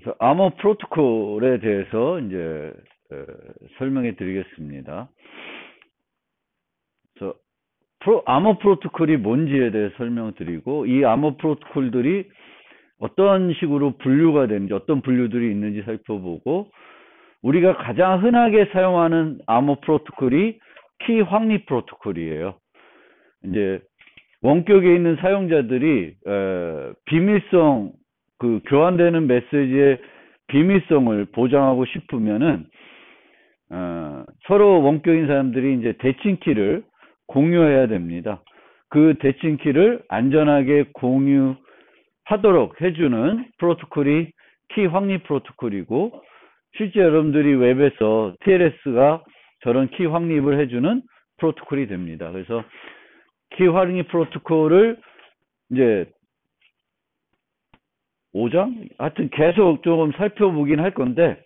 그래서 암호 프로토콜에 대해서 이제 설명해 드리겠습니다. 그래서 암호 프로토콜이 뭔지에 대해 설명드리고, 이 암호 프로토콜들이 어떤 식으로 분류가 되는지, 어떤 분류들이 있는지 살펴보고, 우리가 가장 흔하게 사용하는 암호 프로토콜이 키 확립 프로토콜이에요. 이제 원격에 있는 사용자들이 비밀성, 교환되는 메시지의 비밀성을 보장하고 싶으면은 서로 원격인 사람들이 이제 대칭키를 공유해야 됩니다. 그 대칭키를 안전하게 공유하도록 해주는 프로토콜이 키 확립 프로토콜이고, 실제 여러분들이 웹에서 TLS가 저런 키 확립을 해주는 프로토콜이 됩니다. 그래서 키 확립 프로토콜을 이제 5장? 하여튼 계속 조금 살펴보긴 할 건데,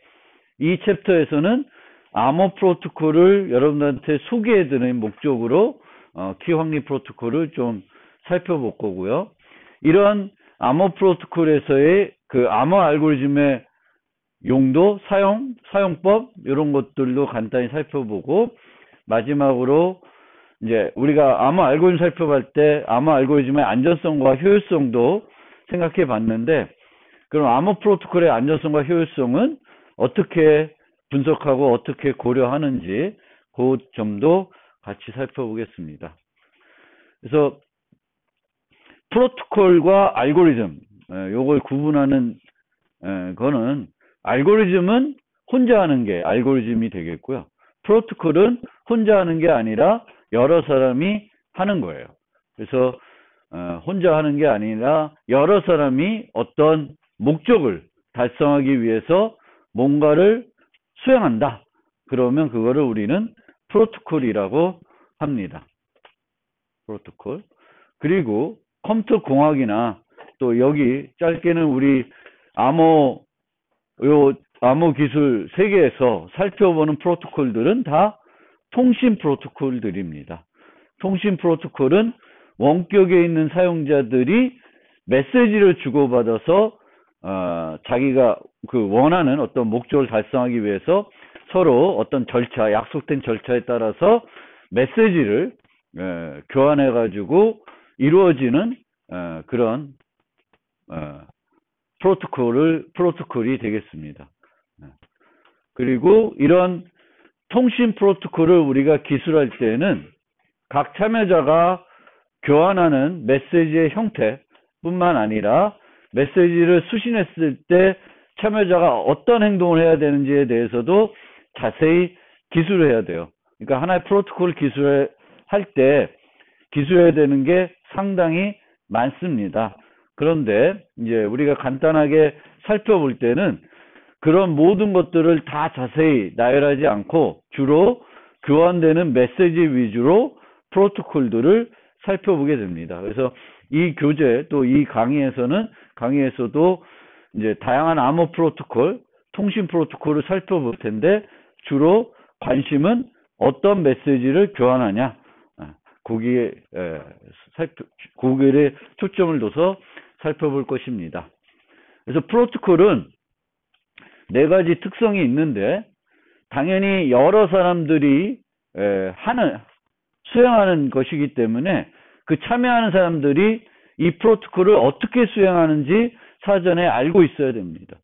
이 챕터에서는 암호 프로토콜을 여러분들한테 소개해드리는 목적으로 키 확립 프로토콜을 좀 살펴볼 거고요. 이런 암호 프로토콜에서의 그 암호 알고리즘의 용도, 사용법 이런 것들도 간단히 살펴보고, 마지막으로 이제 우리가 암호 알고리즘 살펴볼 때 암호 알고리즘의 안전성과 효율성도 생각해 봤는데, 그럼 암호 프로토콜의 안전성과 효율성은 어떻게 분석하고 어떻게 고려하는지 그 점도 같이 살펴보겠습니다. 그래서 프로토콜과 알고리즘, 요걸 구분하는 거는, 알고리즘은 혼자 하는 게 알고리즘이 되겠고요. 프로토콜은 혼자 하는 게 아니라 여러 사람이 하는 거예요. 그래서 혼자 하는 게 아니라 여러 사람이 어떤 목적을 달성하기 위해서 뭔가를 수행한다. 그러면 그거를 우리는 프로토콜이라고 합니다. 프로토콜. 그리고 컴퓨터 공학이나 또 여기 짧게는 우리 암호 기술 세계에서 살펴보는 프로토콜들은 다 통신 프로토콜들입니다. 통신 프로토콜은 원격에 있는 사용자들이 메시지를 주고받아서 자기가 원하는 어떤 목적을 달성하기 위해서 서로 어떤 절차, 약속된 절차에 따라서 메시지를 교환해 가지고 이루어지는 그런 프로토콜이 되겠습니다. 그리고 이런 통신 프로토콜을 우리가 기술할 때는 각 참여자가 교환하는 메시지의 형태뿐만 아니라 메시지를 수신했을 때 참여자가 어떤 행동을 해야 되는지에 대해서도 자세히 기술을 해야 돼요. 그러니까 하나의 프로토콜 기술할 때 기술해야 되는 게 상당히 많습니다. 그런데 이제 우리가 간단하게 살펴볼 때는 그런 모든 것들을 다 자세히 나열하지 않고 주로 교환되는 메시지 위주로 프로토콜들을 살펴보게 됩니다. 그래서 이 교재 또 이 강의에서도 이제 다양한 암호 프로토콜, 통신 프로토콜을 살펴볼 텐데, 주로 관심은 어떤 메시지를 교환하냐, 거기에 초점을 둬서 살펴볼 것입니다. 그래서 프로토콜은 네 가지 특성이 있는데, 당연히 여러 사람들이 수행하는 것이기 때문에 그 참여하는 사람들이 이 프로토콜을 어떻게 수행하는지 사전에 알고 있어야 됩니다.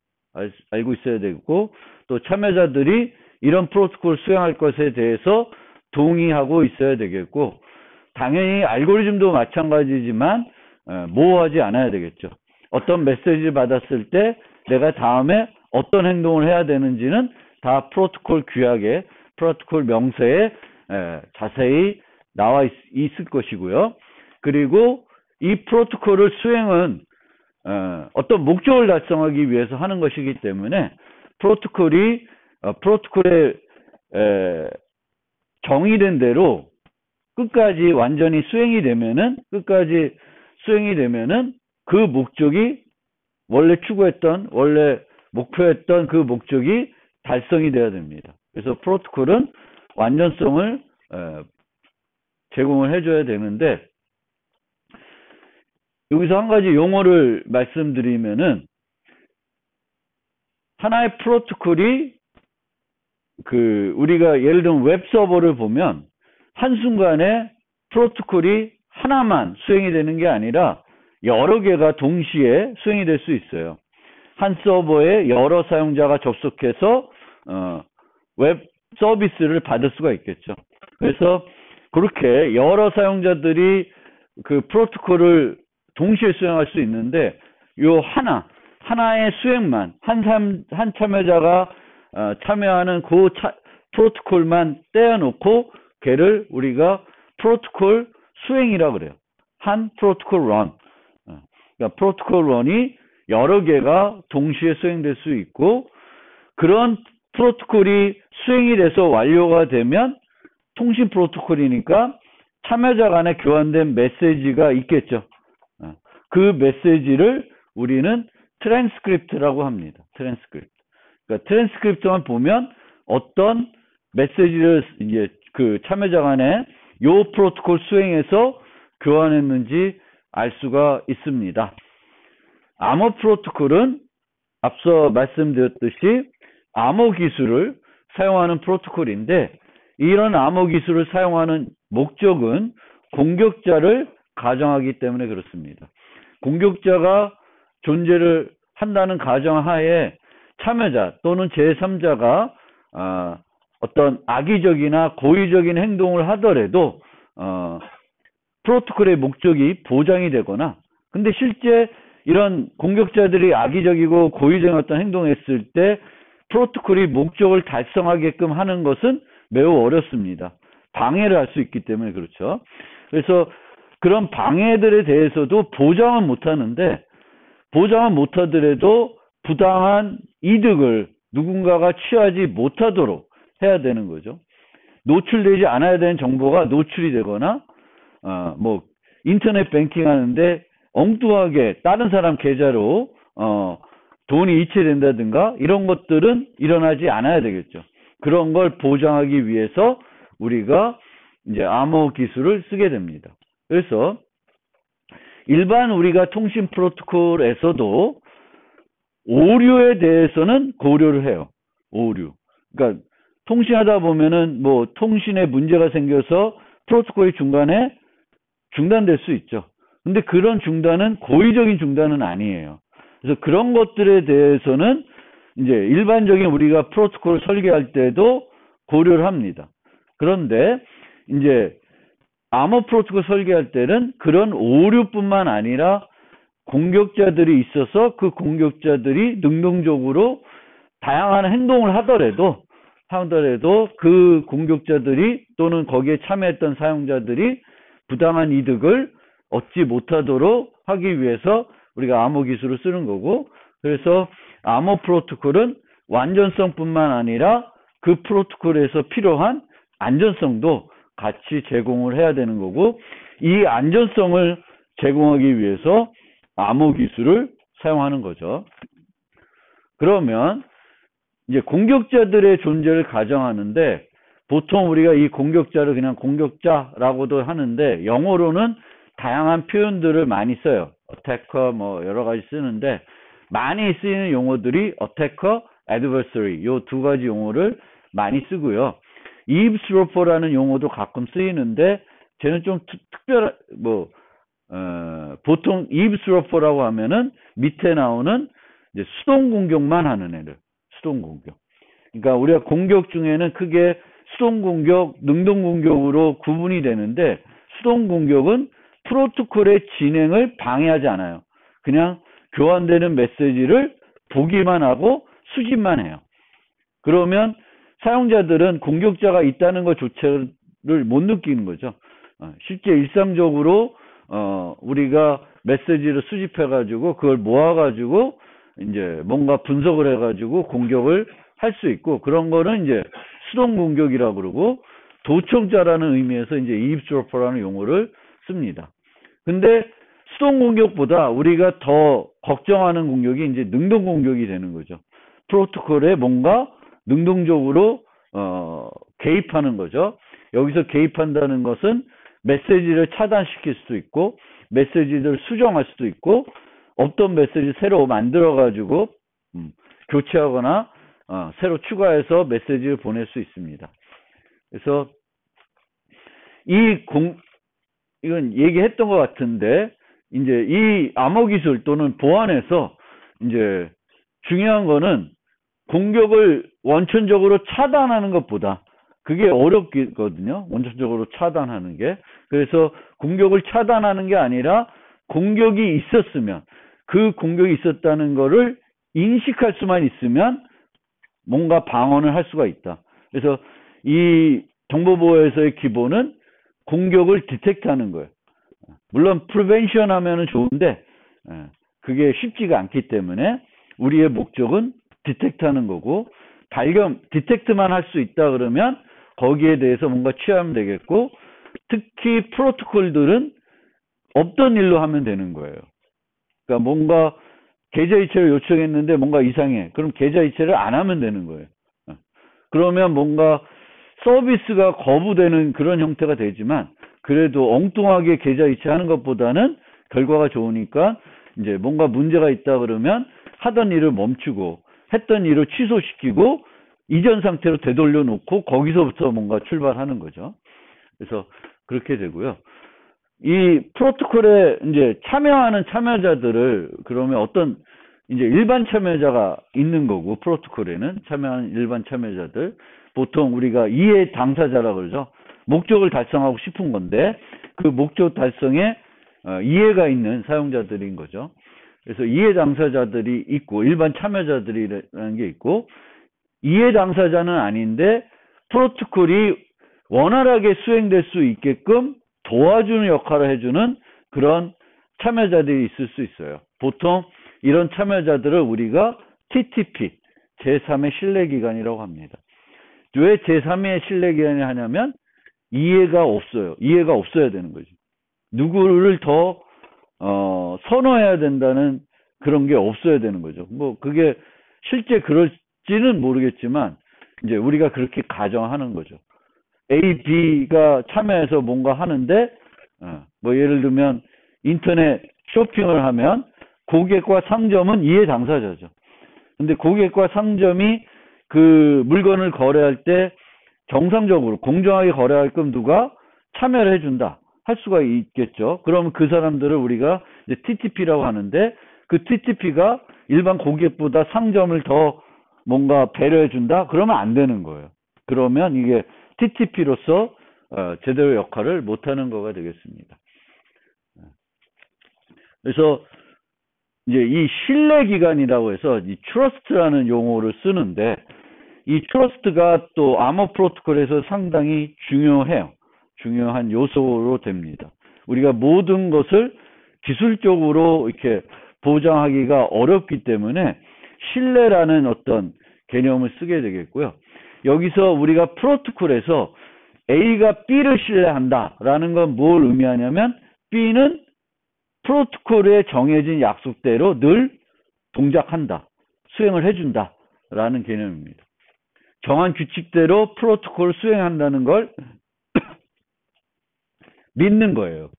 알고 있어야 되고, 또 참여자들이 이런 프로토콜을 수행할 것에 대해서 동의하고 있어야 되겠고, 당연히 알고리즘도 마찬가지지만 모호하지 않아야 되겠죠. 어떤 메시지를 받았을 때 내가 다음에 어떤 행동을 해야 되는지는 다 프로토콜 규약에, 프로토콜 명세에 자세히 나와 있을 것이고요. 그리고 이 프로토콜을 수행은 어떤 목적을 달성하기 위해서 하는 것이기 때문에 프로토콜에 정의된 대로 끝까지 완전히 수행이 되면은 그 목적이 원래 목표했던 그 목적이 달성이 되어야 됩니다. 그래서 프로토콜은 완전성을 제공을 해줘야 되는데, 여기서 한 가지 용어를 말씀드리면은, 하나의 프로토콜이 우리가 예를 들면 웹 서버를 보면 한순간에 프로토콜이 하나만 수행이 되는 게 아니라 여러 개가 동시에 수행이 될 수 있어요. 한 서버에 여러 사용자가 접속해서 웹 서비스를 받을 수가 있겠죠. 그래서 그렇게 여러 사용자들이 그 프로토콜을 동시에 수행할 수 있는데 요 하나의 수행만 한 참여자가 참여하는 그 프로토콜만 떼어놓고 걔를 우리가 프로토콜 수행이라고 그래요. 한 프로토콜 런. 그러니까 프로토콜 런이 여러 개가 동시에 수행될 수 있고 그런 프로토콜이 수행이 돼서 완료가 되면 통신 프로토콜이니까 참여자 간에 교환된 메시지가 있겠죠. 그 메시지를 우리는 트랜스크립트라고 합니다. 트랜스크립트. 그러니까 트랜스크립트만 보면 어떤 메시지를 이제 그 참여자 간에 요 프로토콜 수행해서 교환했는지 알 수가 있습니다. 암호 프로토콜은 앞서 말씀드렸듯이 암호 기술을 사용하는 프로토콜인데 이런 암호 기술을 사용하는 목적은 공격자를 가정하기 때문에 그렇습니다. 공격자가 존재를 한다는 가정하에 참여자 또는 제3자가 어떤 악의적이나 고의적인 행동을 하더라도 프로토콜의 목적이 보장이 되거나 근데 실제 이런 공격자들이 악의적이고 고의적인 어떤 행동을 했을 때 프로토콜이 목적을 달성하게끔 하는 것은 매우 어렵습니다. 방해를 할 수 있기 때문에 그렇죠. 그래서 그런 방해들에 대해서도 보장은 못하는데 보장은 못하더라도 부당한 이득을 누군가가 취하지 못하도록 해야 되는 거죠. 노출되지 않아야 되는 정보가 노출이 되거나 뭐 인터넷 뱅킹 하는데 엉뚱하게 다른 사람 계좌로 돈이 이체된다든가 이런 것들은 일어나지 않아야 되겠죠. 그런 걸 보장하기 위해서 우리가 이제 암호 기술을 쓰게 됩니다. 그래서 일반 우리가 통신 프로토콜에서도 오류에 대해서는 고려를 해요. 오류. 그러니까 통신하다 보면은 뭐 통신에 문제가 생겨서 프로토콜이 중간에 중단될 수 있죠. 근데 그런 중단은 고의적인 중단은 아니에요. 그래서 그런 것들에 대해서는 이제 일반적인 우리가 프로토콜을 설계할 때도 고려를 합니다. 그런데 이제 암호 프로토콜 설계할 때는 그런 오류뿐만 아니라 공격자들이 있어서 그 공격자들이 능동적으로 다양한 행동을 하더라도 그 공격자들이 또는 거기에 참여했던 사용자들이 부당한 이득을 얻지 못하도록 하기 위해서 우리가 암호 기술을 쓰는 거고 그래서 암호 프로토콜은 완전성뿐만 아니라 그 프로토콜에서 필요한 안전성도 같이 제공을 해야 되는 거고 이 안전성을 제공하기 위해서 암호 기술을 사용하는 거죠. 그러면 이제 공격자들의 존재를 가정하는데 보통 우리가 이 공격자를 그냥 공격자라고도 하는데 영어로는 다양한 표현들을 많이 써요. attacker 뭐 여러 가지 쓰는데 많이 쓰이는 용어들이 attacker, adversary 요 두 가지 용어를 많이 쓰고요. eavesdropper라는 용어도 가끔 쓰이는데 쟤는 좀 특별한 보통 eavesdropper라고 하면은 밑에 나오는 이제 수동 공격만 하는 애들. 수동 공격. 그러니까 우리가 공격 중에는 크게 수동 공격, 능동 공격으로 구분이 되는데 수동 공격은 프로토콜의 진행을 방해하지 않아요. 그냥 교환되는 메시지를 보기만 하고 수집만 해요. 그러면 사용자들은 공격자가 있다는 것조차를 못 느끼는 거죠. 실제 일상적으로 우리가 메시지를 수집해가지고 그걸 모아가지고 이제 뭔가 분석을 해가지고 공격을 할 수 있고 그런 거는 이제 수동 공격이라고 그러고 도청자라는 의미에서 이제 eavesdropper라는 용어를 씁니다. 근데 수동 공격보다 우리가 더 걱정하는 공격이 이제 능동 공격이 되는 거죠. 프로토콜에 뭔가 능동적으로 개입하는 거죠. 여기서 개입한다는 것은 메시지를 차단시킬 수도 있고 메시지를 수정할 수도 있고 없던 메시지 새로 만들어 가지고 교체하거나 새로 추가해서 메시지를 보낼 수 있습니다. 그래서 이건 얘기했던 것 같은데, 이제 이 암호 기술 또는 보안에서 이제 중요한 거는 공격을 원천적으로 차단하는 것보다 그게 어렵거든요. 원천적으로 차단하는 게. 그래서 공격을 차단하는 게 아니라 공격이 있었으면 그 공격이 있었다는 거를 인식할 수만 있으면 뭔가 방어를 할 수가 있다. 그래서 이 정보보호에서의 기본은 공격을 디텍트하는 거예요. 물론 프리벤션 하면은 좋은데 그게 쉽지가 않기 때문에 우리의 목적은 디텍트하는 거고, 디텍트만 할 수 있다 그러면 거기에 대해서 뭔가 취하면 되겠고, 특히 프로토콜들은 없던 일로 하면 되는 거예요. 그러니까 뭔가 계좌 이체를 요청했는데 뭔가 이상해. 그럼 계좌 이체를 안 하면 되는 거예요. 그러면 뭔가 서비스가 거부되는 그런 형태가 되지만, 그래도 엉뚱하게 계좌 이체하는 것보다는 결과가 좋으니까 이제 뭔가 문제가 있다 그러면 하던 일을 멈추고 했던 일을 취소시키고 이전 상태로 되돌려 놓고 거기서부터 뭔가 출발하는 거죠. 그래서 그렇게 되고요. 이 프로토콜에 이제 참여하는 참여자들을, 그러면 어떤 이제 일반 참여자가 있는 거고, 프로토콜에는 참여하는 일반 참여자들, 보통 우리가 이해 당사자라고 그러죠. 목적을 달성하고 싶은 건데 그 목적 달성에 이해가 있는 사용자들인 거죠. 그래서 이해 당사자들이 있고 일반 참여자들이라는 게 있고, 이해 당사자는 아닌데 프로토콜이 원활하게 수행될 수 있게끔 도와주는 역할을 해주는 그런 참여자들이 있을 수 있어요. 보통 이런 참여자들을 우리가 TTP, 제3의 신뢰기관이라고 합니다. 왜 제3의 신뢰기관이 하냐면 이해가 없어요. 이해가 없어야 되는 거죠. 누구를 더 선호해야 된다는 그런 게 없어야 되는 거죠. 뭐 그게 실제 그럴지는 모르겠지만 이제 우리가 그렇게 가정하는 거죠. A, B가 참여해서 뭔가 하는데 뭐 예를 들면 인터넷 쇼핑을 하면 고객과 상점은 이해 당사자죠. 근데 고객과 상점이 그 물건을 거래할 때 정상적으로 공정하게 거래할끔 누가 참여를 해준다 할 수가 있겠죠. 그러면 그 사람들을 우리가 이제 TTP라고 하는데, 그 TTP가 일반 고객보다 상점을 더 뭔가 배려해준다? 그러면 안 되는 거예요. 그러면 이게 TTP로서 제대로 역할을 못하는 거가 되겠습니다. 그래서 이제 이 신뢰기관이라고 해서 이 트러스트라는 용어를 쓰는데, 이 트러스트가 또 암호 프로토콜에서 상당히 중요해요. 중요한 요소로 됩니다. 우리가 모든 것을 기술적으로 이렇게 보장하기가 어렵기 때문에 신뢰라는 어떤 개념을 쓰게 되겠고요. 여기서 우리가 프로토콜에서 A가 B를 신뢰한다라는 건 뭘 의미하냐면, B는 프로토콜에 정해진 약속대로 늘 동작한다, 수행을 해준다라는 개념입니다. 정한 규칙대로 프로토콜을 수행한다는 걸 믿는 거예요.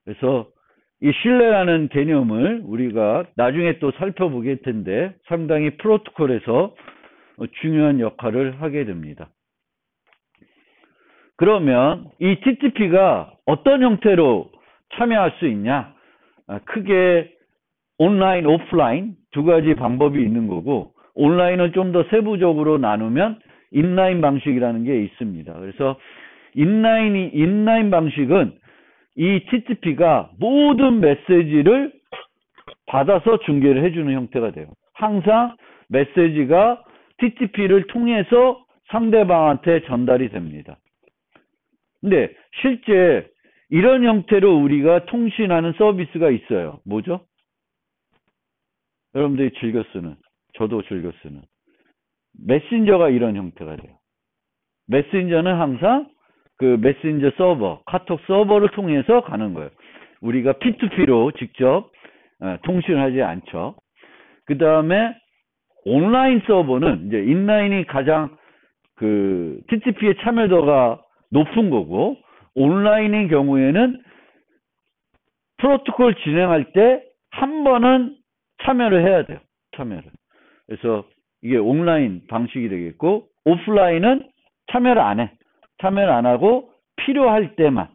그래서 이 신뢰라는 개념을 우리가 나중에 또 살펴보게 텐데 상당히 프로토콜에서 중요한 역할을 하게 됩니다. 그러면 이 TTP가 어떤 형태로 참여할 수 있냐? 크게 온라인, 오프라인 두 가지 방법이 있는 거고, 온라인을 좀 더 세부적으로 나누면 인라인 방식이라는 게 있습니다. 그래서 인라인 방식은 이 TTP가 모든 메시지를 받아서 중계를 해주는 형태가 돼요. 항상 메시지가 TTP를 통해서 상대방한테 전달이 됩니다. 근데 실제 이런 형태로 우리가 통신하는 서비스가 있어요. 뭐죠? 여러분들이 즐겨 쓰는, 저도 즐겨 쓰는 메신저가 이런 형태가 돼요. 메신저는 항상 그 메신저 서버, 카톡 서버를 통해서 가는 거예요. 우리가 P2P로 직접 통신을 하지 않죠. 그 다음에 온라인 서버는 이제 인라인이 가장 그 TTP의 참여도가 높은 거고, 온라인인 경우에는 프로토콜 진행할 때 한 번은 참여를 해야 돼요. 참여를. 그래서 이게 온라인 방식이 되겠고, 오프라인은 참여를 안 해. 참여를 안 하고 필요할 때만,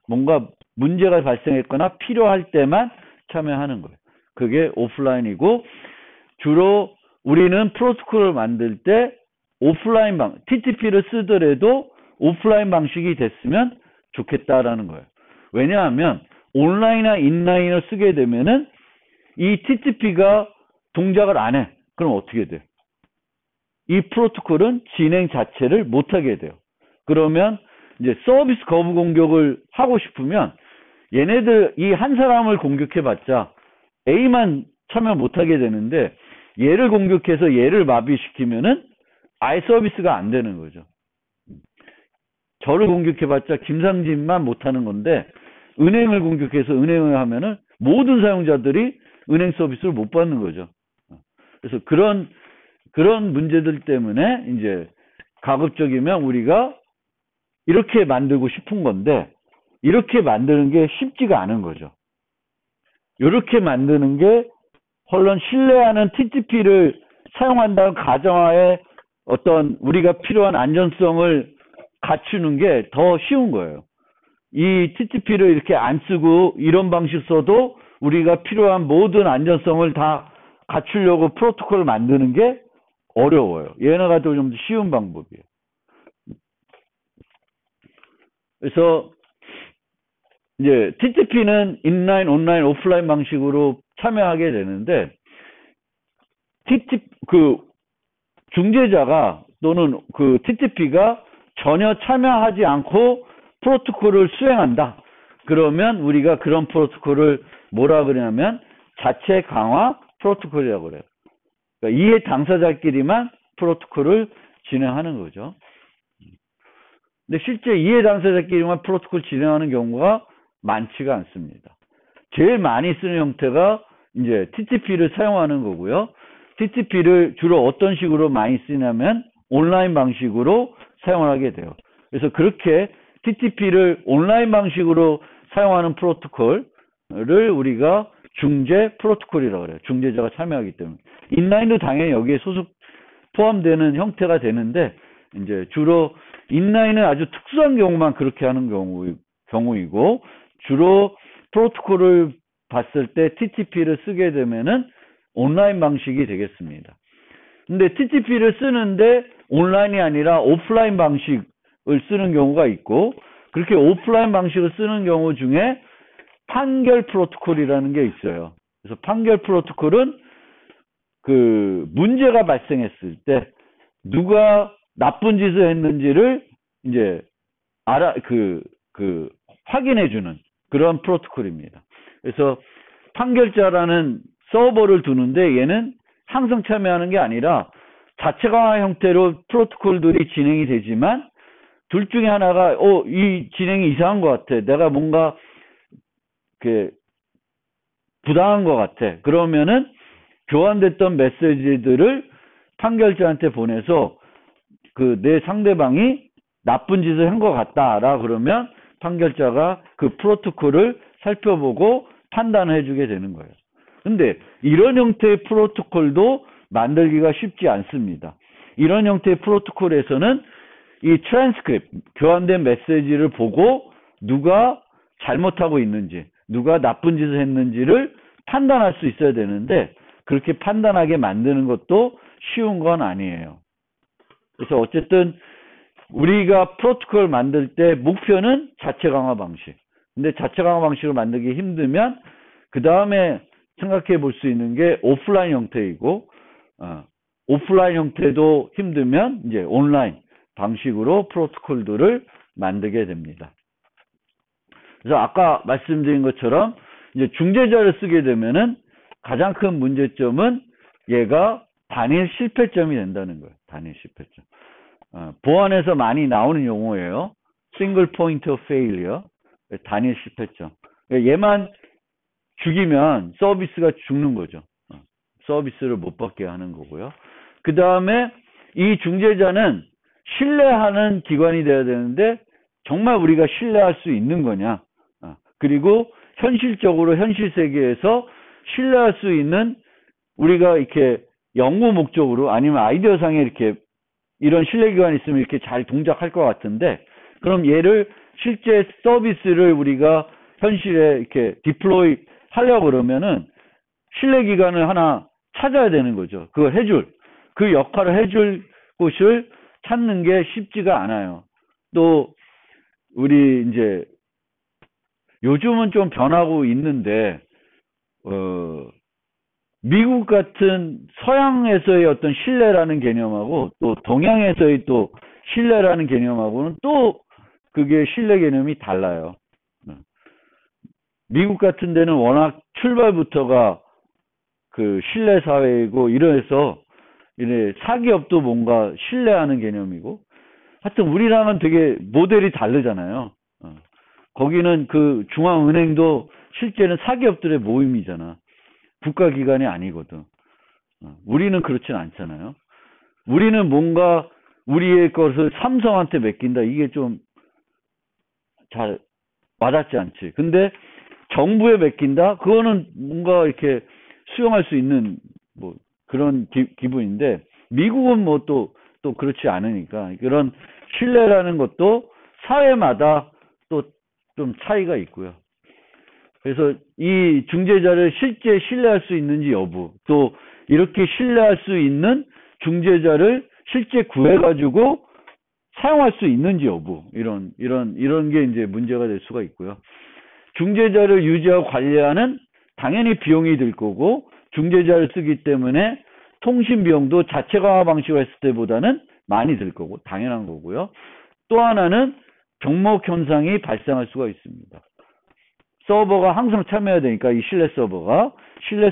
뭔가 문제가 발생했거나 필요할 때만 참여하는 거예요. 그게 오프라인이고, 주로 우리는 프로토콜을 만들 때 오프라인 TTP를 쓰더라도 오프라인 방식이 됐으면 좋겠다라는 거예요. 왜냐하면 온라인이나 인라인을 쓰게 되면은 이 TTP가 동작을 안 해. 그럼 어떻게 돼요? 이 프로토콜은 진행 자체를 못하게 돼요. 그러면 이제 서비스 거부 공격을 하고 싶으면 얘네들 이 한 사람을 공격해봤자 A만 참여 못하게 되는데, 얘를 공격해서 얘를 마비시키면은 아예 서비스가 안 되는 거죠. 저를 공격해봤자 김상진만 못하는 건데, 은행을 공격해서 은행을 하면은 모든 사용자들이 은행 서비스를 못 받는 거죠. 그래서 그런 문제들 때문에 이제 가급적이면 우리가 이렇게 만들고 싶은 건데, 이렇게 만드는 게 쉽지가 않은 거죠. 이렇게 만드는 게 물론 신뢰하는 TTP를 사용한다는 가정하에 어떤 우리가 필요한 안전성을 갖추는 게 더 쉬운 거예요. 이 TTP를 이렇게 안 쓰고 이런 방식 써도 우리가 필요한 모든 안전성을 다 갖추려고 프로토콜을 만드는 게 어려워요. 얘네가 더 좀 쉬운 방법이에요. 그래서 이제 TTP는 인라인, 온라인, 오프라인 방식으로 참여하게 되는데, 중재자가 또는 그 TTP가 전혀 참여하지 않고 프로토콜을 수행한다. 그러면 우리가 그런 프로토콜을 뭐라 그러냐면 자체 강화 프로토콜이라고 그래요. 그러니까 이해 당사자끼리만 프로토콜을 진행하는 거죠. 근데 실제 이해 당사자끼리만 프로토콜 진행하는 경우가 많지가 않습니다. 제일 많이 쓰는 형태가 이제 TTP를 사용하는 거고요. TTP를 주로 어떤 식으로 많이 쓰냐면 온라인 방식으로 사용을 하게 돼요. 그래서 그렇게 TTP를 온라인 방식으로 사용하는 프로토콜을 우리가 중재 프로토콜이라고 그래요. 중재자가 참여하기 때문에. 인라인도 당연히 여기에 포함되는 형태가 되는데, 이제 주로 인라인은 아주 특수한 경우만 그렇게 하는 경우이고, 주로 프로토콜을 봤을 때 TTP를 쓰게 되면은 온라인 방식이 되겠습니다. 근데 TTP를 쓰는데 온라인이 아니라 오프라인 방식을 쓰는 경우가 있고, 그렇게 오프라인 방식을 쓰는 경우 중에 판결 프로토콜이라는 게 있어요. 그래서 판결 프로토콜은 그 문제가 발생했을 때 누가 나쁜 짓을 했는지를 이제 확인해주는 그런 프로토콜입니다. 그래서 판결자라는 서버를 두는데, 얘는 항상 참여하는 게 아니라 자체 강화 형태로 프로토콜들이 진행이 되지만, 둘 중에 하나가 이 진행이 이상한 것 같아, 내가 뭔가 부당한 것 같아, 그러면은 교환됐던 메시지들을 판결자한테 보내서 내 상대방이 나쁜 짓을 한 것 같다라 그러면 판결자가 그 프로토콜을 살펴보고 판단을 해주게 되는 거예요. 근데 이런 형태의 프로토콜도 만들기가 쉽지 않습니다. 이런 형태의 프로토콜에서는 이 트랜스크립트, 교환된 메시지를 보고 누가 잘못하고 있는지, 누가 나쁜 짓을 했는지를 판단할 수 있어야 되는데, 그렇게 판단하게 만드는 것도 쉬운 건 아니에요. 그래서 어쨌든 우리가 프로토콜을 만들 때 목표는 자체 강화 방식. 근데 자체 강화 방식을 만들기 힘들면 그 다음에 생각해 볼 수 있는 게 오프라인 형태이고, 오프라인 형태도 힘들면 이제 온라인 방식으로 프로토콜들을 만들게 됩니다. 그래서 아까 말씀드린 것처럼 이제 중재자를 쓰게 되면은 가장 큰 문제점은 얘가 단일 실패점이 된다는 거예요. 단일 실패점. 보안에서 많이 나오는 용어예요. Single Point of Failure. 단일 실패점. 얘만 죽이면 서비스가 죽는 거죠. 서비스를 못 받게 하는 거고요. 그 다음에 이 중재자는 신뢰하는 기관이 돼야 되는데, 정말 우리가 신뢰할 수 있는 거냐. 그리고 현실적으로 현실 세계에서 신뢰할 수 있는, 우리가 이렇게 연구 목적으로 아니면 아이디어상에 이렇게 이런 신뢰기관이 있으면 이렇게 잘 동작할 것 같은데, 그럼 얘를 실제 서비스를 우리가 현실에 이렇게 디플로이 하려고 그러면은 신뢰기관을 하나 찾아야 되는 거죠. 그걸 해줄, 그 역할을 해줄 곳을 찾는 게 쉽지가 않아요. 또 우리 이제 요즘은 좀 변하고 있는데, 미국 같은 서양에서의 어떤 신뢰라는 개념하고 또 동양에서의 또 신뢰라는 개념하고는 또 그게 신뢰 개념이 달라요. 미국 같은 데는 워낙 출발부터가 그 신뢰 사회이고 이래서 이래 사기업도 뭔가 신뢰하는 개념이고, 하여튼 우리랑은 되게 모델이 다르잖아요. 거기는 그 중앙은행도 실제는 사기업들의 모임이잖아. 국가기관이 아니거든. 우리는 그렇진 않잖아요. 우리는 뭔가 우리의 것을 삼성한테 맡긴다. 이게 좀 잘 와닿지 않지. 근데 정부에 맡긴다? 그거는 뭔가 이렇게 수용할 수 있는 뭐 그런 기분인데, 미국은 뭐 또 그렇지 않으니까 그런 신뢰라는 것도 사회마다 또 좀 차이가 있고요. 그래서 이 중재자를 실제 신뢰할 수 있는지 여부, 또 이렇게 신뢰할 수 있는 중재자를 실제 구해가지고 사용할 수 있는지 여부, 이런 게 이제 문제가 될 수가 있고요. 중재자를 유지하고 관리하는 당연히 비용이 들 거고, 중재자를 쓰기 때문에 통신 비용도 자체 강화 방식으로 했을 때보다는 많이 들 거고 당연한 거고요. 또 하나는 병목 현상이 발생할 수가 있습니다. 서버가 항상 참여해야 되니까 이 실내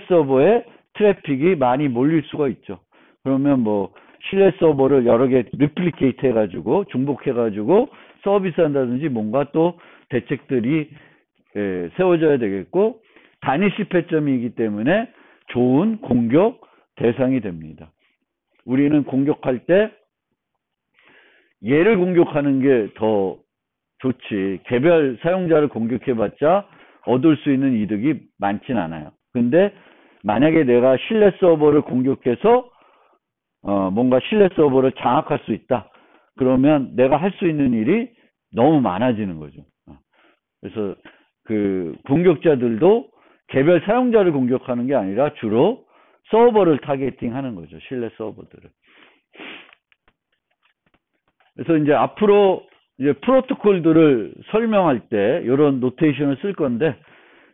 서버에 트래픽이 많이 몰릴 수가 있죠. 그러면 뭐 실내 서버를 여러 개 리플리케이트 해가지고 중복해가지고 서비스한다든지 뭔가 또 대책들이 세워져야 되겠고, 단위 실패점이기 때문에 좋은 공격 대상이 됩니다. 우리는 공격할 때 얘를 공격하는 게 더 좋지, 개별 사용자를 공격해봤자 얻을 수 있는 이득이 많진 않아요. 근데 만약에 내가 실내 서버를 공격해서 뭔가 실내 서버를 장악할 수 있다, 그러면 내가 할 수 있는 일이 너무 많아지는 거죠. 그래서 그 공격자들도 개별 사용자를 공격하는 게 아니라 주로 서버를 타겟팅하는 거죠. 실내 서버들을. 그래서 이제 앞으로 이제 프로토콜들을 설명할 때 이런 노테이션을 쓸 건데,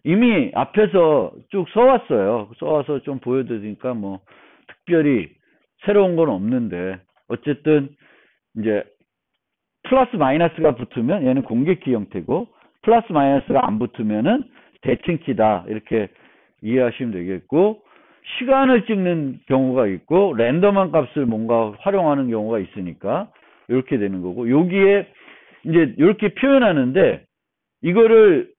이미 앞에서 쭉 써왔어요. 써와서 좀 보여드리니까 뭐 특별히 새로운 건 없는데, 어쨌든 이제 플러스 마이너스가 붙으면 얘는 공격키 형태고, 플러스 마이너스가 안 붙으면은 대칭키다, 이렇게 이해하시면 되겠고, 시간을 찍는 경우가 있고 랜덤한 값을 뭔가 활용하는 경우가 있으니까 이렇게 되는 거고, 여기에 이제 이렇게 표현하는데 이거를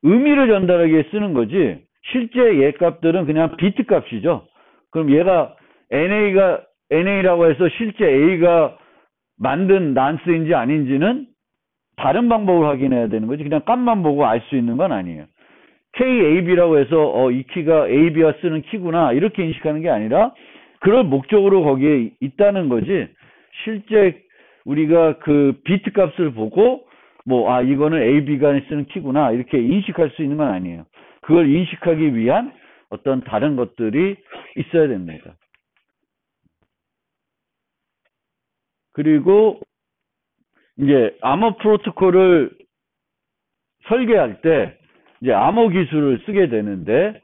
의미를 전달하기 위해 쓰는 거지, 실제 얘 값들은 그냥 비트 값이죠. 그럼 얘가 NA라고 해서 실제 A가 만든 난스인지 아닌지는 다른 방법을 확인해야 되는 거지, 그냥 값만 보고 알 수 있는 건 아니에요. KAB라고 해서 이 키가 AB가 쓰는 키구나 이렇게 인식하는 게 아니라 그럴 목적으로 거기에 있다는 거지, 실제 우리가 그 비트 값을 보고 뭐 이거는 AB가 쓰는 키구나 이렇게 인식할 수 있는 건 아니에요. 그걸 인식하기 위한 어떤 다른 것들이 있어야 됩니다. 그리고 이제 암호 프로토콜을 설계할 때 이제 암호 기술을 쓰게 되는데,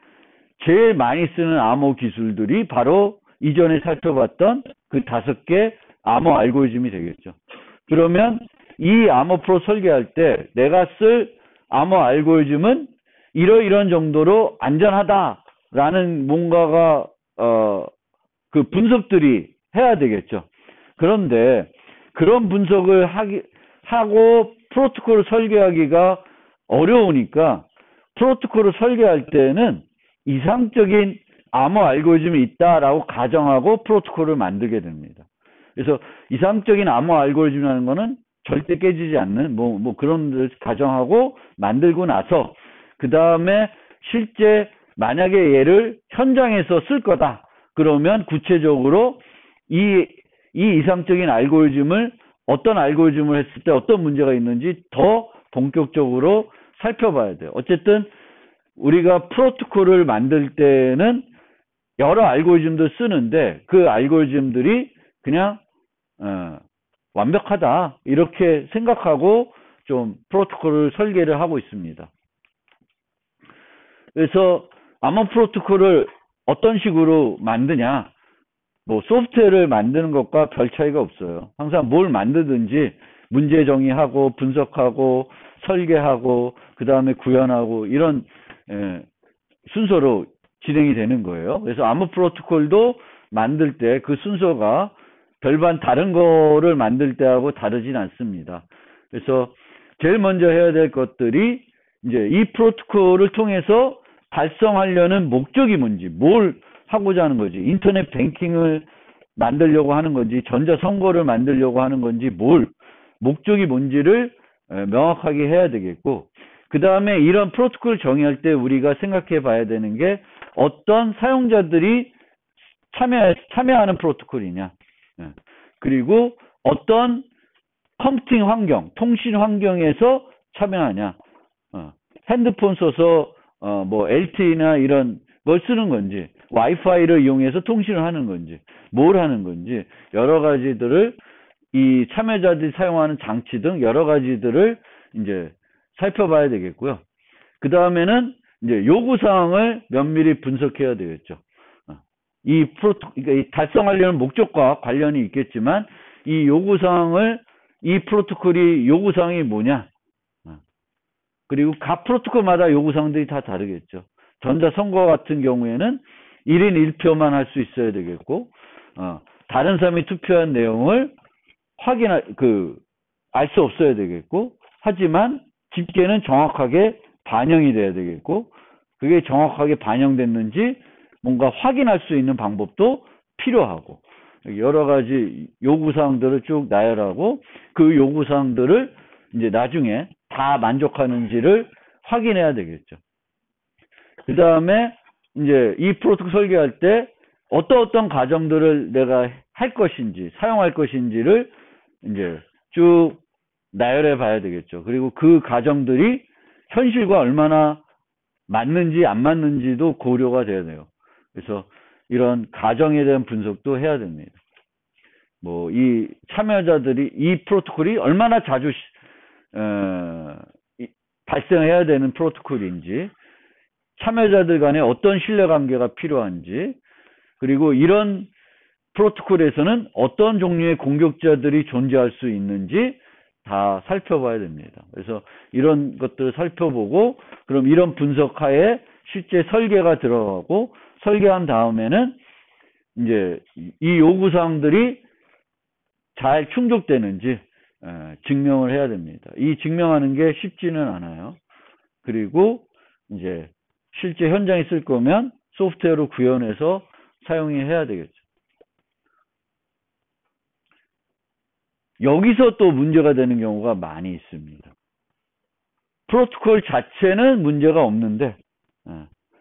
제일 많이 쓰는 암호 기술들이 바로 이전에 살펴봤던 그 5개 암호 알고리즘이 되겠죠. 그러면 이 암호 프로 설계할 때 내가 쓸 암호 알고리즘은 이런 정도로 안전하다라는 뭔가가 그 분석들이 해야 되겠죠. 그런데 그런 분석을 하고 프로토콜을 설계하기가 어려우니까 프로토콜을 설계할 때는 이상적인 암호 알고리즘이 있다라고 가정하고 프로토콜을 만들게 됩니다. 그래서 이상적인 암호 알고리즘이라는 거는 절대 깨지지 않는 뭐 그런 걸 가정하고 만들고 나서, 그 다음에 실제 만약에 얘를 현장에서 쓸 거다 그러면 구체적으로 이 이상적인 알고리즘을 어떤 알고리즘을 했을 때 어떤 문제가 있는지 더 본격적으로 살펴봐야 돼요. 어쨌든 우리가 프로토콜을 만들 때는 여러 알고리즘도 쓰는데 그 알고리즘들이 그냥 완벽하다 이렇게 생각하고 좀 프로토콜을 설계를 하고 있습니다. 그래서 암호 프로토콜을 어떤 식으로 만드냐, 뭐 소프트웨어를 만드는 것과 별 차이가 없어요. 항상 뭘 만드든지 문제 정의하고 분석하고 설계하고 그 다음에 구현하고 이런 순서로 진행이 되는 거예요. 그래서 암호 프로토콜도 만들 때 그 순서가 별반 다른 거를 만들 때하고 다르진 않습니다. 그래서 제일 먼저 해야 될 것들이 이제 이 프로토콜을 통해서 달성하려는 목적이 뭔지, 뭘 하고자 하는 거지, 인터넷 뱅킹을 만들려고 하는 건지, 전자선거를 만들려고 하는 건지, 목적이 뭔지를 명확하게 해야 되겠고, 그 다음에 이런 프로토콜을 정의할 때 우리가 생각해 봐야 되는 게 어떤 사용자들이 참여하는 프로토콜이냐, 그리고 어떤 컴퓨팅 환경, 통신 환경에서 참여하냐, 핸드폰 써서 뭐 LTE나 이런 걸 쓰는 건지, 와이파이를 이용해서 통신을 하는 건지, 뭘 하는 건지, 여러 가지들을 이 참여자들이 사용하는 장치 등 여러 가지들을 이제 살펴봐야 되겠고요. 그 다음에는 이제 요구사항을 면밀히 분석해야 되겠죠. 그러니까 달성하려는 목적과 관련이 있겠지만, 이 요구사항을, 이 프로토콜이 요구사항이 뭐냐, 그리고 각 프로토콜마다 요구사항들이 다 다르겠죠. 전자선거 같은 경우에는 1인 1표만 할 수 있어야 되겠고, 다른 사람이 투표한 내용을 알 수 없어야 되겠고, 하지만 집계는 정확하게 반영이 돼야 되겠고, 그게 정확하게 반영됐는지 뭔가 확인할 수 있는 방법도 필요하고, 여러 가지 요구사항들을 쭉 나열하고, 그 요구사항들을 이제 나중에 다 만족하는지를 확인해야 되겠죠. 그 다음에 이제 이 프로토콜 설계할 때 어떤 과정들을 내가 할 것인지, 사용할 것인지를 이제 쭉 나열해 봐야 되겠죠. 그리고 그 과정들이 현실과 얼마나 맞는지 안 맞는지도 고려가 돼야 돼요. 그래서 이런 과정에 대한 분석도 해야 됩니다. 뭐 이 참여자들이 이 프로토콜이 얼마나 자주 발생해야 되는 프로토콜인지, 참여자들 간에 어떤 신뢰관계가 필요한지, 그리고 이런 프로토콜에서는 어떤 종류의 공격자들이 존재할 수 있는지 다 살펴봐야 됩니다. 그래서 이런 것들을 살펴보고, 그럼 이런 분석하에 실제 설계가 들어가고, 설계한 다음에는 이제 이 요구사항들이 잘 충족되는지 증명을 해야 됩니다. 이 증명하는 게 쉽지는 않아요. 그리고 이제 실제 현장에 쓸 거면 소프트웨어로 구현해서 사용해야 되겠죠. 여기서 또 문제가 되는 경우가 많이 있습니다. 프로토콜 자체는 문제가 없는데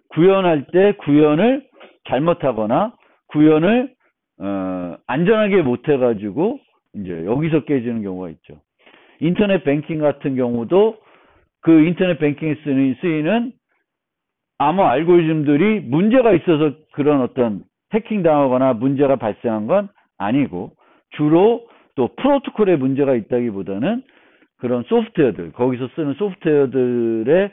구현할 때 구현을 잘못하거나 구현을 안전하게 못해가지고 이제 여기서 깨지는 경우가 있죠. 인터넷 뱅킹 같은 경우도 그 인터넷 뱅킹에 쓰이는 암호 알고리즘들이 문제가 있어서 그런 어떤 해킹 당하거나 문제가 발생한 건 아니고, 주로 또 프로토콜에 문제가 있다기보다는 그런 소프트웨어들, 거기서 쓰는 소프트웨어들의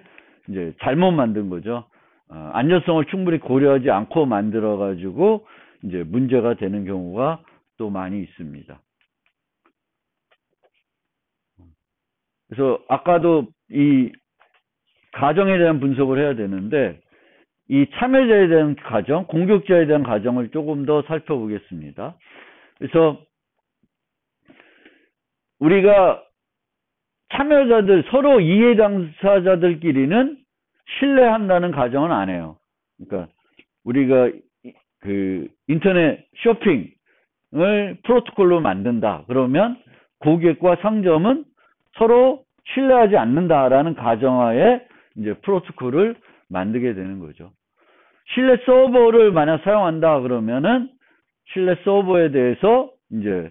이제 잘못 만든 거죠. 안전성을 충분히 고려하지 않고 만들어 가지고 이제 문제가 되는 경우가 또 많이 있습니다. 그래서 아까도 이 가정에 대한 분석을 해야 되는데, 이 참여자에 대한 가정, 공격자에 대한 가정을 조금 더 살펴보겠습니다. 그래서 우리가 참여자들, 서로 이해 당사자들끼리는 신뢰한다는 가정은 안 해요. 그러니까 우리가 그 인터넷 쇼핑을 프로토콜로 만든다 그러면 고객과 상점은 서로 신뢰하지 않는다라는 가정하에 이제 프로토콜을 만들게 되는 거죠. 실내 서버를 만약 사용한다 그러면은 실내 서버에 대해서 이제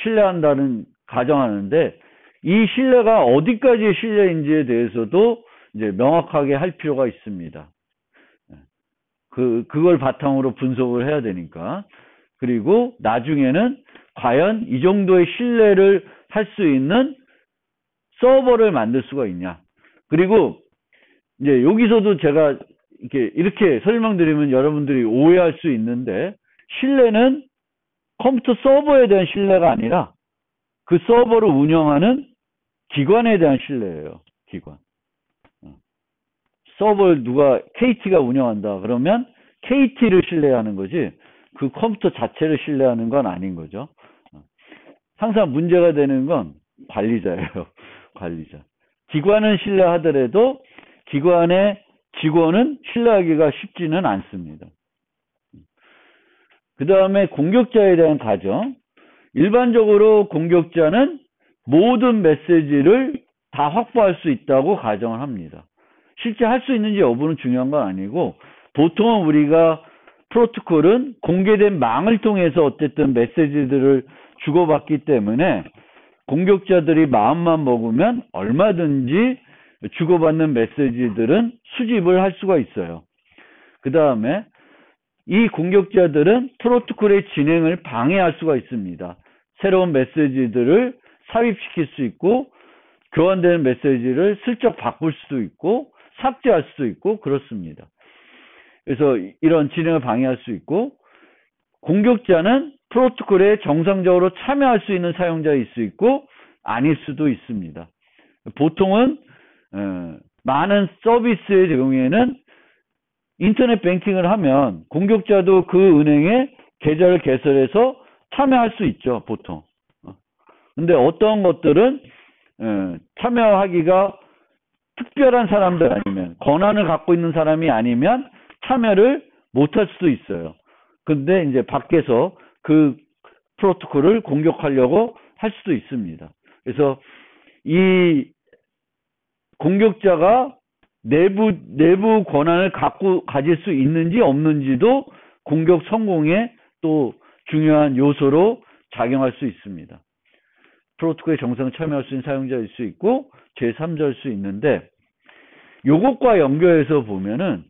신뢰한다는 가정하는데, 이 신뢰가 어디까지의 신뢰인지에 대해서도 이제 명확하게 할 필요가 있습니다. 그걸 바탕으로 분석을 해야 되니까. 그리고 나중에는 과연 이 정도의 신뢰를 할 수 있는 서버를 만들 수가 있냐. 그리고 이제 여기서도 제가 이렇게 설명드리면 여러분들이 오해할 수 있는데, 신뢰는 컴퓨터 서버에 대한 신뢰가 아니라 그 서버를 운영하는 기관에 대한 신뢰예요. 기관. 서버를 누가 KT가 운영한다 그러면 KT를 신뢰하는 거지 그 컴퓨터 자체를 신뢰하는 건 아닌 거죠. 항상 문제가 되는 건 관리자예요. 관리자. 기관은 신뢰하더라도 기관의 직원은 신뢰하기가 쉽지는 않습니다. 그 다음에 공격자에 대한 가정. 일반적으로 공격자는 모든 메시지를 다 확보할 수 있다고 가정을 합니다. 실제 할 수 있는지 여부는 중요한 건 아니고, 보통은 우리가 프로토콜은 공개된 망을 통해서 어쨌든 메시지들을 주고받기 때문에 공격자들이 마음만 먹으면 얼마든지 주고받는 메시지들은 수집을 할 수가 있어요. 그 다음에 이 공격자들은 프로토콜의 진행을 방해할 수가 있습니다. 새로운 메시지들을 삽입시킬 수 있고, 교환되는 메시지를 슬쩍 바꿀 수도 있고 삭제할 수도 있고 그렇습니다. 그래서 이런 진행을 방해할 수 있고, 공격자는 프로토콜에 정상적으로 참여할 수 있는 사용자일 수 있고 아닐 수도 있습니다. 보통은 많은 서비스의 경우에는 인터넷 뱅킹을 하면 공격자도 그 은행에 계좌를 개설해서 참여할 수 있죠, 보통. 근데 어떤 것들은 참여하기가 특별한 사람들 아니면 권한을 갖고 있는 사람이 아니면 참여를 못할 수도 있어요. 근데 이제 밖에서 그 프로토콜을 공격하려고 할 수도 있습니다. 그래서 이 공격자가 내부 권한을 가질 수 있는지 없는지도 공격 성공의 또 중요한 요소로 작용할 수 있습니다. 프로토콜에 정상 참여할 수 있는 사용자일 수 있고 제3자일 수 있는데, 요것과 연결해서 보면은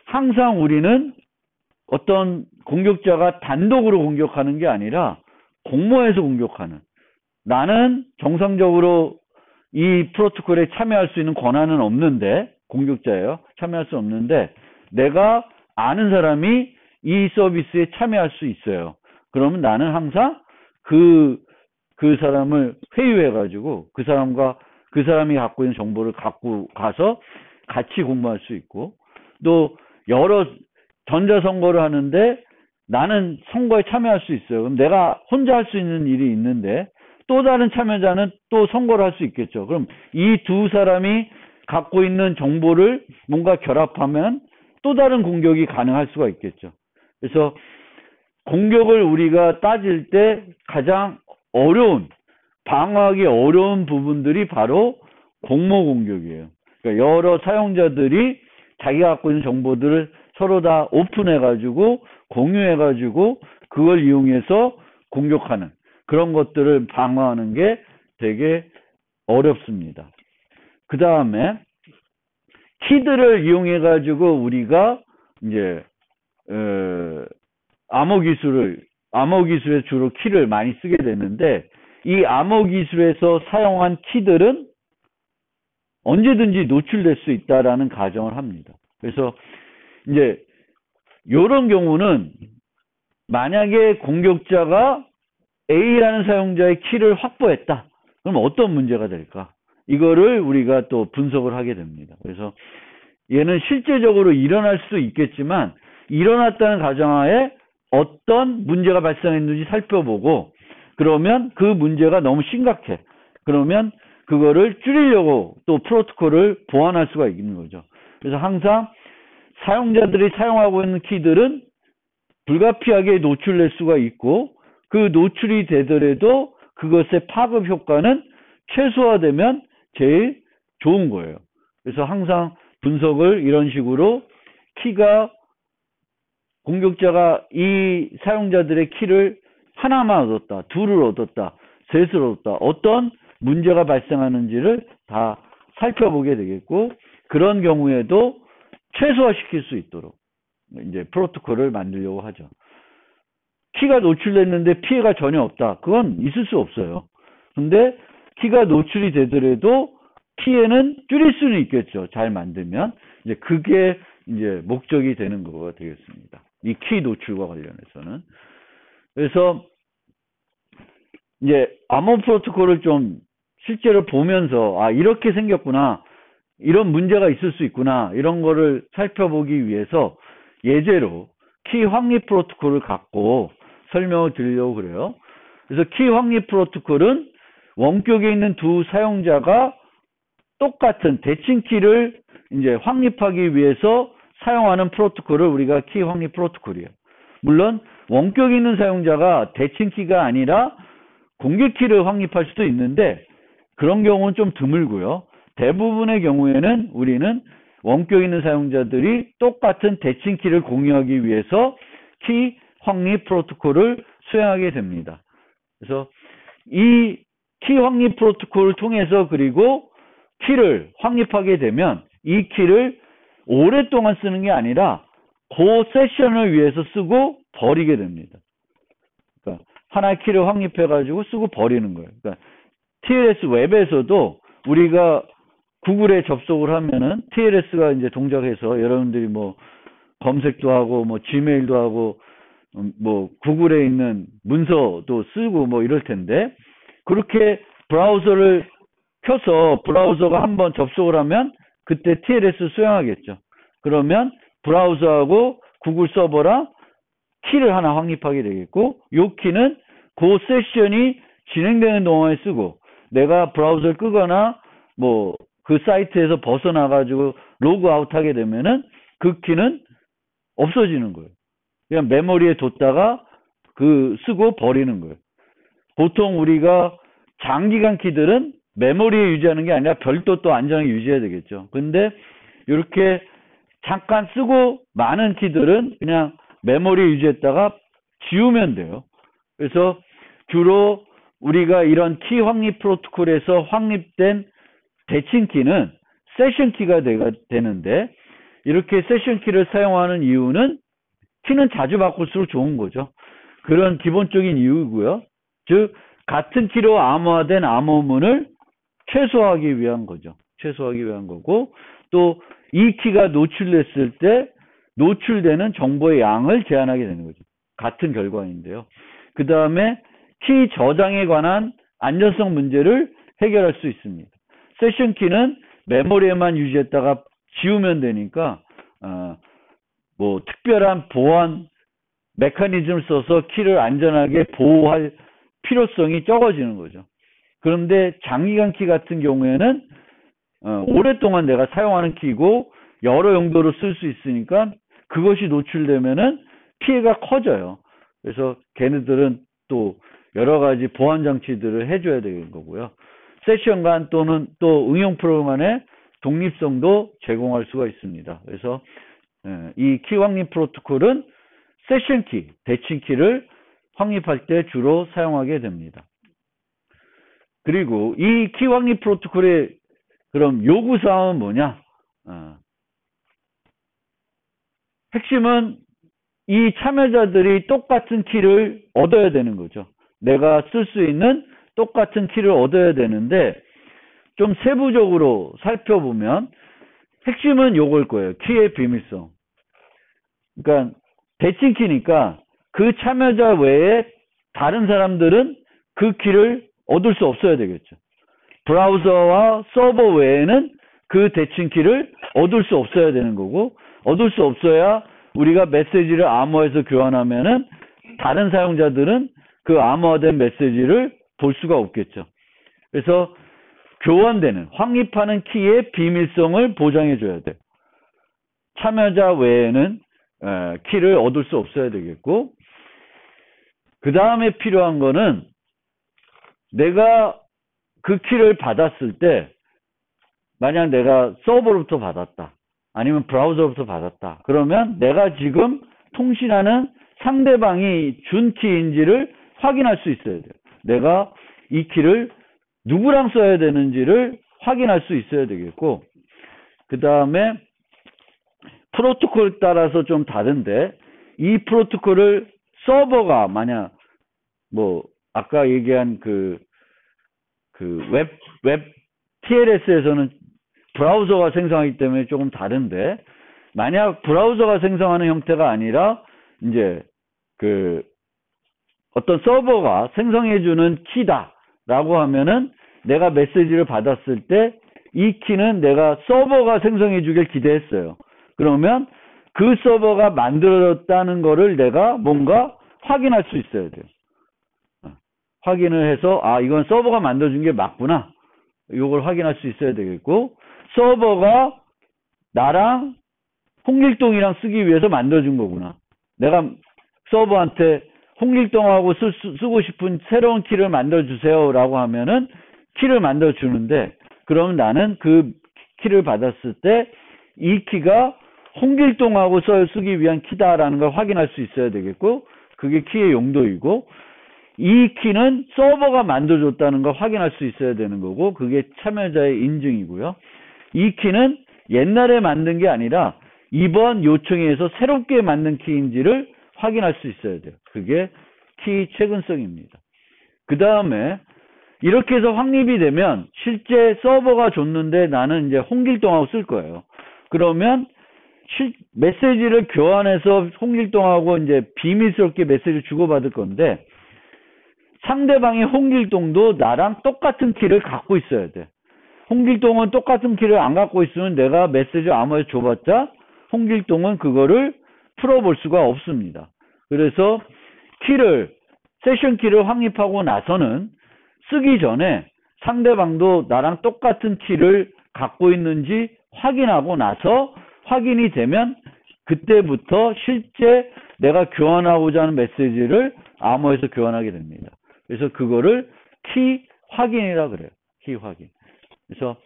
항상 우리는 어떤 공격자가 단독으로 공격하는 게 아니라 공모해서 공격하는, 나는 정상적으로 이 프로토콜에 참여할 수 있는 권한은 없는데, 공격자예요. 참여할 수 없는데 내가 아는 사람이 이 서비스에 참여할 수 있어요. 그러면 나는 항상 그 사람을 회유해가지고 그 사람이 갖고 있는 정보를 갖고 가서 같이 공부할 수 있고, 또 여러 전자선거를 하는데 나는 선거에 참여할 수 있어요. 그럼 내가 혼자 할 수 있는 일이 있는데 또 다른 참여자는 또 선거를 할 수 있겠죠. 그럼 이 두 사람이 갖고 있는 정보를 뭔가 결합하면 또 다른 공격이 가능할 수가 있겠죠. 그래서 공격을 우리가 따질 때 가장 방어하기 어려운 부분들이 바로 공모 공격이에요. 그러니까 여러 사용자들이 자기가 갖고 있는 정보들을 서로 다 오픈해가지고 공유해가지고 그걸 이용해서 공격하는 그런 것들을 방어하는 게 되게 어렵습니다. 그 다음에 키들을 이용해가지고 우리가 이제 암호 기술에 주로 키를 많이 쓰게 되는데, 이 암호 기술에서 사용한 키들은 언제든지 노출될 수 있다라는 가정을 합니다. 그래서 이제 이런 경우는 만약에 공격자가 A라는 사용자의 키를 확보했다. 그럼 어떤 문제가 될까? 이거를 우리가 또 분석을 하게 됩니다. 그래서 얘는 실제적으로 일어날 수도 있겠지만 일어났다는 가정하에 어떤 문제가 발생했는지 살펴보고, 그러면 그 문제가 너무 심각해. 그러면 그거를 줄이려고 또 프로토콜을 보완할 수가 있는 거죠. 그래서 항상 사용자들이 사용하고 있는 키들은 불가피하게 노출될 수가 있고, 그 노출이 되더라도 그것의 파급 효과는 최소화되면 제일 좋은 거예요. 그래서 항상 분석을 이런 식으로 키가 공격자가 이 사용자들의 키를 하나만 얻었다, 둘을 얻었다, 셋을 얻었다, 어떤 문제가 발생하는지를 다 살펴보게 되겠고, 그런 경우에도 최소화시킬 수 있도록 이제 프로토콜을 만들려고 하죠. 키가 노출됐는데 피해가 전혀 없다. 그건 있을 수 없어요. 근데 키가 노출이 되더라도 피해는 줄일 수는 있겠죠. 잘 만들면. 이제 그게 이제 목적이 되는 거가 되겠습니다. 이 키 노출과 관련해서는. 그래서 이제 암호 프로토콜을 좀 실제로 보면서 아 이렇게 생겼구나. 이런 문제가 있을 수 있구나. 이런 거를 살펴보기 위해서 예제로 키 확립 프로토콜을 갖고 설명을 드리려고 그래요. 그래서 키 확립 프로토콜은 원격에 있는 두 사용자가 똑같은 대칭 키를 이제 확립하기 위해서 사용하는 프로토콜을 우리가 키 확립 프로토콜이에요. 물론 원격에 있는 사용자가 대칭 키가 아니라 공개 키를 확립할 수도 있는데 그런 경우는 좀 드물고요. 대부분의 경우에는 우리는 원격에 있는 사용자들이 똑같은 대칭 키를 공유하기 위해서 키 확립 프로토콜을 수행하게 됩니다. 그래서 이 키 확립 프로토콜을 통해서 그리고 키를 확립하게 되면 이 키를 오랫동안 쓰는 게 아니라 그 세션을 위해서 쓰고 버리게 됩니다. 그러니까 하나의 키를 확립해가지고 쓰고 버리는 거예요. 그러니까 TLS 웹에서도 우리가 구글에 접속을 하면은 TLS가 이제 동작해서 여러분들이 뭐 검색도 하고 뭐 지메일도 하고 뭐 구글에 있는 문서도 쓰고 뭐 이럴 텐데 그렇게 브라우저를 켜서 브라우저가 한번 접속을 하면 그때 TLS 수행하겠죠. 그러면 브라우저하고 구글 서버랑 키를 하나 확립하게 되겠고 이 키는 그 세션이 진행되는 동안에 쓰고 내가 브라우저를 끄거나 뭐 그 사이트에서 벗어나가지고 로그아웃 하게 되면은 그 키는 없어지는 거예요. 그냥 메모리에 뒀다가 그 쓰고 버리는 거예요. 보통 우리가 장기간 키들은 메모리에 유지하는 게 아니라 별도 또 안전하게 유지해야 되겠죠. 근데 이렇게 잠깐 쓰고 많은 키들은 그냥 메모리에 유지했다가 지우면 돼요. 그래서 주로 우리가 이런 키 확립 프로토콜에서 확립된 대칭 키는 세션 키가 되는데 이렇게 세션 키를 사용하는 이유는 키는 자주 바꿀수록 좋은 거죠. 그런 기본적인 이유고요. 즉 같은 키로 암호화된 암호문을 최소화하기 위한 거죠. 최소화하기 위한 거고 또 이 키가 노출됐을 때 노출되는 정보의 양을 제한하게 되는 거죠. 같은 결과인데요. 그 다음에 키 저장에 관한 안전성 문제를 해결할 수 있습니다. 세션 키는 메모리에만 유지했다가 지우면 되니까 뭐 특별한 보안 메커니즘을 써서 키를 안전하게 보호할 필요성이 적어지는 거죠. 그런데 장기간 키 같은 경우에는 오랫동안 내가 사용하는 키고 여러 용도로 쓸 수 있으니까 그것이 노출되면은 피해가 커져요. 그래서 걔네들은 또 여러 가지 보안 장치들을 해줘야 되는 거고요. 세션 간 또는 또 응용 프로그램 간의 독립성도 제공할 수가 있습니다. 그래서 이 키 확립 프로토콜은 세션 키, 대칭 키를 확립할 때 주로 사용하게 됩니다. 그리고 이 키 확립 프로토콜의 그럼 요구사항은 뭐냐? 핵심은 이 참여자들이 똑같은 키를 얻어야 되는 거죠. 내가 쓸 수 있는 똑같은 키를 얻어야 되는데 좀 세부적으로 살펴보면 핵심은 요걸 거예요. 키의 비밀성. 그러니까 대칭 키니까 그 참여자 외에 다른 사람들은 그 키를 얻을 수 없어야 되겠죠. 브라우저와 서버 외에는 그 대칭 키를 얻을 수 없어야 되는 거고 얻을 수 없어야 우리가 메시지를 암호화해서 교환하면은 다른 사용자들은 그 암호화된 메시지를 볼 수가 없겠죠. 그래서 교환되는 확립하는 키의 비밀성을 보장해 줘야 돼요. 참여자 외에는 키를 얻을 수 없어야 되겠고 그 다음에 필요한 거는 내가 그 키를 받았을 때 만약 내가 서버로부터 받았다 아니면 브라우저로부터 받았다 그러면 내가 지금 통신하는 상대방이 준 키인지를 확인할 수 있어야 돼요. 내가 이 키를 누구랑 써야 되는지를 확인할 수 있어야 되겠고, 그 다음에 프로토콜 따라서 좀 다른데, 이 프로토콜을 서버가 만약 뭐 아까 얘기한 그 웹 TLS에서는 브라우저가 생성하기 때문에 조금 다른데, 만약 브라우저가 생성하는 형태가 아니라 이제 그 어떤 서버가 생성해주는 키다라고 하면은 내가 메시지를 받았을 때 이 키는 내가 서버가 생성해주길 기대했어요. 그러면 그 서버가 만들어졌다는 거를 내가 뭔가 확인할 수 있어야 돼요. 확인을 해서 아 이건 서버가 만들어준 게 맞구나. 이걸 확인할 수 있어야 되겠고, 서버가 나랑 홍길동이랑 쓰기 위해서 만들어준 거구나. 내가 서버한테 홍길동하고 쓰고 싶은 새로운 키를 만들어주세요 라고 하면은 키를 만들어주는데, 그럼 나는 그 키를 받았을 때 이 키가 홍길동하고 쓰기 위한 키다라는 걸 확인할 수 있어야 되겠고, 그게 키의 용도이고, 이 키는 서버가 만들어줬다는 걸 확인할 수 있어야 되는 거고, 그게 참여자의 인증이고요. 이 키는 옛날에 만든 게 아니라 이번 요청에 의해서 새롭게 만든 키인지를 확인할 수 있어야 돼요. 그게 키 최근성입니다. 그 다음에 이렇게 해서 확립이 되면 실제 서버가 줬는데 나는 이제 홍길동하고 쓸 거예요. 그러면 메시지를 교환해서 홍길동하고 이제 비밀스럽게 메시지를 주고받을 건데, 상대방의 홍길동도 나랑 똑같은 키를 갖고 있어야 돼. 홍길동은 똑같은 키를 안 갖고 있으면 내가 메시지 아무리 줘봤자 홍길동은 그거를 풀어볼 수가 없습니다. 그래서 세션 키를 확립하고 나서는 쓰기 전에 상대방도 나랑 똑같은 키를 갖고 있는지 확인하고 나서, 확인이 되면 그때부터 실제 내가 교환하고자 하는 메시지를 암호에서 교환하게 됩니다. 그래서 그거를 키 확인이라 그래요. 키 확인. 그래서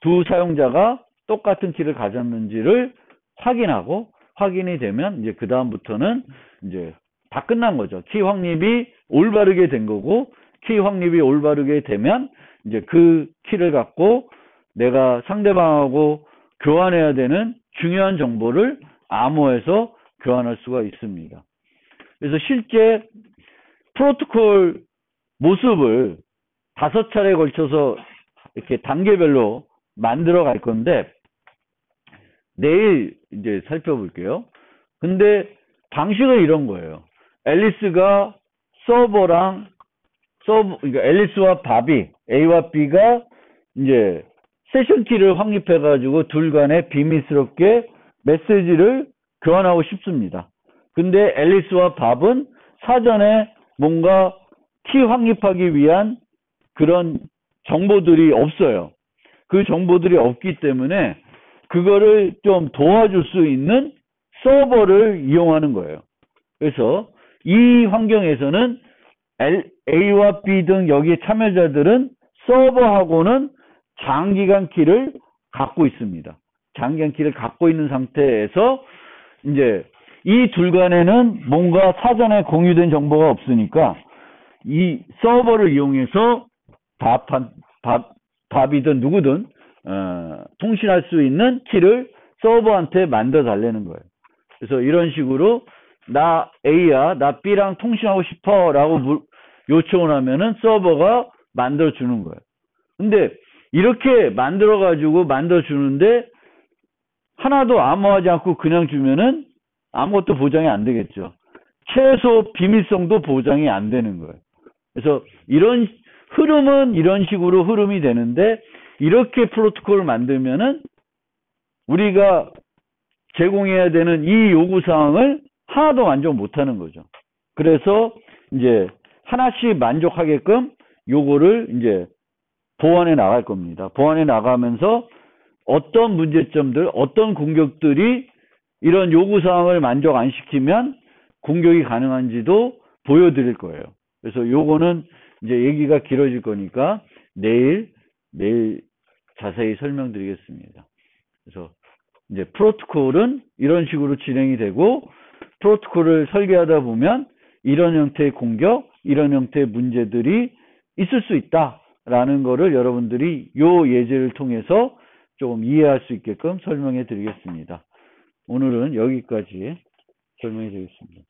두 사용자가 똑같은 키를 가졌는지를 확인하고, 확인이 되면 이제 그 다음부터는 이제 다 끝난 거죠. 키 확립이 올바르게 된 거고, 키 확립이 올바르게 되면 이제 그 키를 갖고 내가 상대방하고 교환해야 되는 중요한 정보를 암호에서 교환할 수가 있습니다. 그래서 실제 프로토콜 모습을 5차례에 걸쳐서 이렇게 단계별로 만들어 갈 건데, 내일 이제 살펴볼게요. 근데 방식은 이런 거예요. 앨리스가 그러니까 앨리스와 바비, A와 B가 이제 세션 키를 확립해가지고 둘 간에 비밀스럽게 메시지를 교환하고 싶습니다. 근데 앨리스와 밥은 사전에 뭔가 키 확립하기 위한 그런 정보들이 없어요. 그 정보들이 없기 때문에 그거를 좀 도와줄 수 있는 서버를 이용하는 거예요. 그래서 이 환경에서는 A와 B 등 여기 참여자들은 서버하고는 장기간 키를 갖고 있습니다. 장기간 키를 갖고 있는 상태에서 이제 이 둘 간에는 뭔가 사전에 공유된 정보가 없으니까 이 서버를 이용해서 밥이든 누구든 통신할 수 있는 키를 서버한테 만들어 달라는 거예요. 그래서 이런 식으로 나 A야 나 B랑 통신하고 싶어 라고 요청을 하면은 서버가 만들어 주는 거예요. 근데 이렇게 만들어 주는데 하나도 암호하지 않고 그냥 주면은 아무것도 보장이 안 되겠죠. 최소 비밀성도 보장이 안 되는 거예요. 그래서 이런 흐름은 이런 식으로 흐름이 되는데, 이렇게 프로토콜을 만들면은 우리가 제공해야 되는 이 요구사항을 하나도 만족 못하는 거죠. 그래서 이제 하나씩 만족하게끔 요거를 이제 보완해 나갈 겁니다. 보완해 나가면서 어떤 문제점들, 어떤 공격들이 이런 요구사항을 만족 안 시키면 공격이 가능한지도 보여드릴 거예요. 그래서 요거는 이제 얘기가 길어질 거니까 내일 자세히 설명드리겠습니다. 그래서 이제 프로토콜은 이런 식으로 진행이 되고, 프로토콜을 설계하다 보면 이런 형태의 공격, 이런 형태의 문제들이 있을 수 있다라는 거를 여러분들이 요 예제를 통해서 조금 이해할 수 있게끔 설명해 드리겠습니다. 오늘은 여기까지 설명해 드리겠습니다.